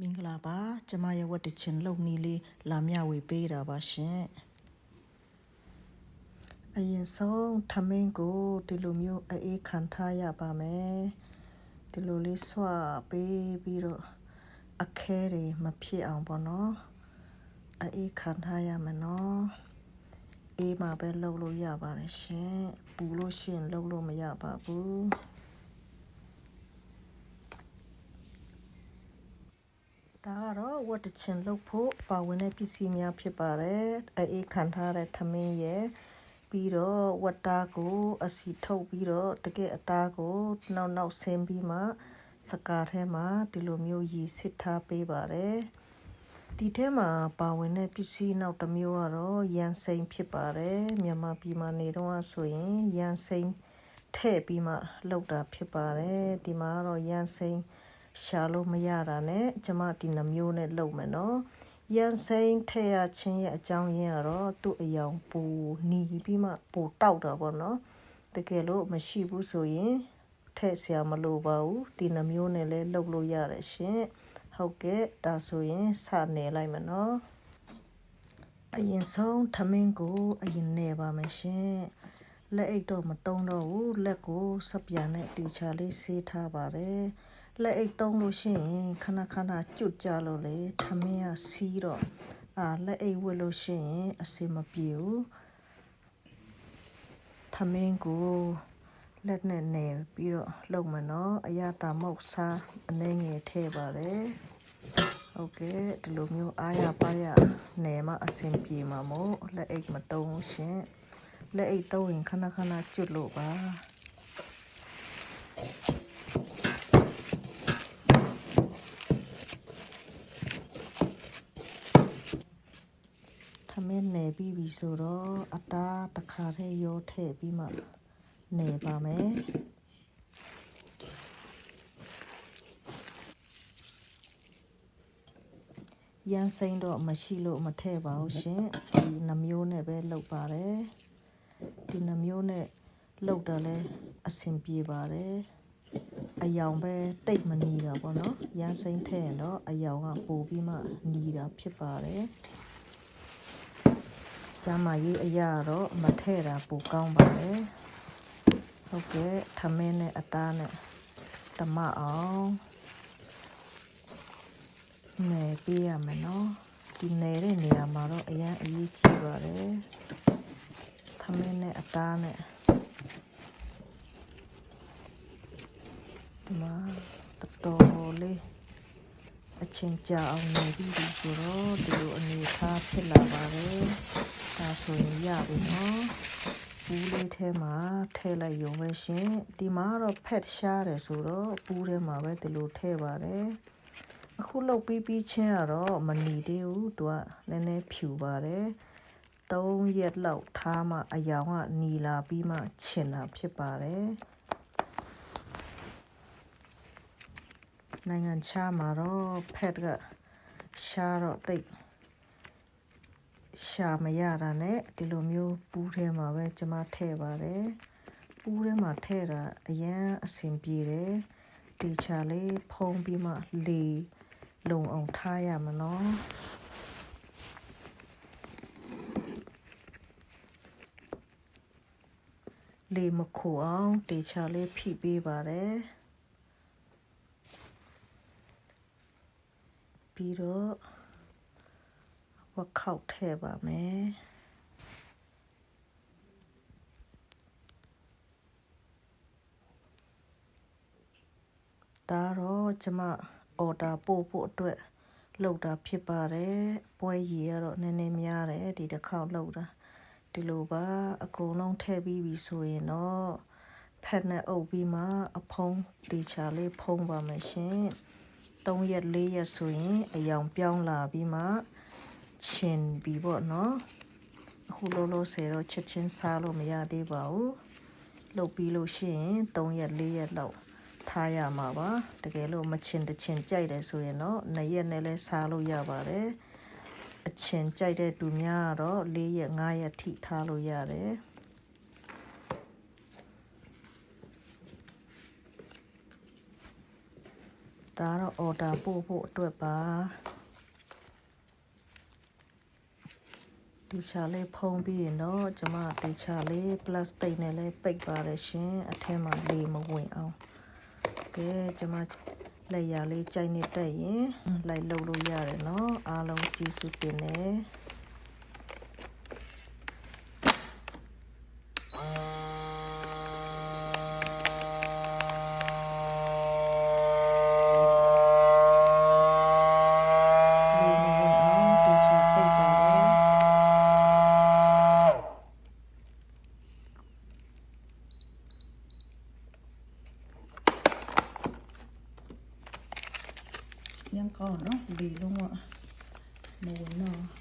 မင်္ဂလာပါကျမရဲ့ဝတ်တချင်လုံနီလေးလာမျှဝေပေးတာပါရှင်အရင်ဆုံးထမင်းကိုဒီလိုမျိုးအေးခံထားရပါမယ်ဒီလိုလေးဆွပေးပြီးတော့အခဲတွေမဖြစ်အောင်ပေါ့နော်အေးခံထားရမယ်နော်အေးမှာပဲလုပ်လို့ရပါတယ်ရှင်ပူလို့ရှိရင်လုပ်လို့မရပါဘူးဒါကတော့ဝတ်တချင်လုပ်ဖို့ပါဝင်တဲ့ပစ္စည်းများဖြစ်ပါတယ်အေးခံထားတဲ့ထမင်းရဲ့ပြီးတော့ဝတ်တာကိုအစီထုတ်ပြီးတော့တကယ်အသားကိုနောက်ဆင်းပြီးမှစကားထဲမှာဒီလိုမျိုးရည်စစ်ထားပေးပါတယ်ဒီထဲမှာပါဝင်တဲ့ပစ္စည်းနောက်တစ်မျိုးကတော့ရန်စိန်ဖြစ်ပါတယ်မြန်မာပြည်မှာနေတော့ဆိုရင်ရန်စိန်ထည့်ပြီးမှလုပ်တာဖြစ်ပါတယ်ဒီမှာတော့ရန်စိန်ရှာလို့မရတာနဲ့ကျမဒီနှမျိုးနဲ့လုပ်မယ်နော်ရန်စိန်ထည့်ရခြင်းရဲ့အကြောင်းရင်းကတော့သူ့အယောင်ပူနီးပြီးမှပိုတောက်တာပေါ့နော်တကယ်လို့မရှိဘူးဆိုရင်ထည့်စရာမလိုပါဘူးဒီနှမျိုးနဲ့လည်းလုပ်လို့ရတယ်ရှင်ဟုတ်ကဲ့ဒါဆိုရင်စနေလိုက်မယ်နော်အရင်ဆုံးထမင်းကိုအရင်နေပါမယ်ရှင်လက်အိတ်တော့မတုံးတော့ဘူးလက်ကိုစပ်ပြန်နဲ့တေချာလေးဆေးထားပါတယ်လက်အိတ်တုံးလို့ရှိရင်ခဏကျွတ်ကြလို့လေထမင်းကစီးတော့လက်အိတ်ဝတ်လို့ရှိရင်အဆင်မပြေဘူးထမင်းကိုလက်နဲ့နေပြီးတော့လုပ်မယ်နော်အရတာမုတ်စားအနေငယ်ထည့်ပါတယ်ဟုတ်ကဲ့ဒီလိုမျိုးအားရပါရနေမှအဆင်ပြေမှာမို့လက်အိတ်မတုံးရှင်လက်အိတ်တုံးရင်ခဏကျွတ်လို့ပါထမင်းနေပြီးပြီဆိုတော့အသားတစ်ခါတည်းရောထည့်ပြီးမှနေပါမယ်ရန်စိမ့်တော့မရှိလို့မထည့်ပါဘူးရှင်ဒီနှမျိုးနဲ့ပဲလုပ်ပါတယ်ဒီနှမျိုးနဲ့လုပ်တယ်လဲအဆင်ပြေပါတယ်အယောင်ပဲတိတ်မနီတာပေါ့နော်ရန်စိမ့်ထည့်ရင်တော့အယောင်ကပိုပြီးမှနီတာဖြစ်ပါတယ်ကျမရေးအရာတော့မထည့်တာပိုကောင်းပါတယ်ဟုတ်ကဲ့ထမင်းနဲ့အသားနဲ့တမအောင်နေပေးရမယ်နော်ဒီနေတဲ့နေရာမှာတော့အရင်အရေးကြီးပါတယ်ထမင်းနဲ့အသားနဲ့ဒီမှာတော်လေးအချင်းကြအောင်နေပြီးဆိုတော့ဒီလိုအနေထားဖြစ်လာပါတယ်ဒါဆိုရင်ရပြီနော်ပူးလေးထဲမှာထည့်လိုက်ရုံပဲရှင်ဒီမှာတော့ဖက်ရှားတယ်ဆိုတော့ပူးထဲမှာပဲဒီလိုထည့်ပါတယ်အခုလုပ်ပြီးချင်းကတော့မနီသေးဘူးသူကနည်းနည်းဖြူပါတယ်3ရက်လောက်ထားမှအယောင်ကနီလာပြီးမှချင်တာဖြစ်ပါတယ်နိုင်ငံခြားမှာတော့ဖက်ကရှားတော့တိတ်ရှာမရတာနဲ့ဒီလိုမျိုးပူးထဲမှာပဲကျမထည့်ပါတယ်ပူးထဲမှာထည့်တာအရင်အဆင်ပြေတယ်တေချာလေးဖုံးပြီးမှလေလုံအောင်ထားရမနော်လေမခိုအောင်တေချာလေးဖိပေးပါတယ်ပြီးတော့ဝက်ခောက်ထည့်ပါမယ်ဒါတော့ကျမအော်ဒါပို့ဖို့အတွက်လုပ်တာဖြစ်ပါတယ်ပွဲရည်ကတော့နည်းနည်းများတယ်ဒီတစ်ခေါက်လုပ်တာဒီလိုပါအကုန်လုံးထည့်ပြီးပြီဆိုရင်တော့ဖက်နဲ့အုပ်ပြီးမှအဖုံးတေချာလေးဖုံးပါမယ်ရှင်3ရက်4ရက်ဆိုရင်အယောင်ပြောင်းလာပြီးမှချင်ပြီပေါ့နော်အခုလောဆယ်တော့ချက်ချင်းစားလို့မရသေးပါဘူးလုပ်ပြီးလို့ရှိရင်3ရက်4ရက်လောက်ထားရမှာပါတကယ်လို့မချင်တချင်ကြိုက်တယ်ဆိုရင်တော့2ရက်နဲ့လည်းစားလို့ရပါတယ်အချင်ကြိုက်တဲ့သူများကတော့4ရက်5ရက်ထိထားလို့ရတယ်ဒ ဒါတော့ order ပို့ဖို့အတွက်ပါဒီချာလေးဖုံးပြီးရင်တော့ကျမဒီချာလေး plastic နဲ့လည်းပိတ်ပါတယ်ရှင်အထဲမှာလေမဝင်အောင်ကဲကျမလက်ရလေးကြိုက်နေတက်ရင်လိုက်လုပ်လို့ရတယ်နော်အားလုံးကျေးဇူးတင်တယ်ยังก่อนเนาะดีลงอ่ะโมนเนาะ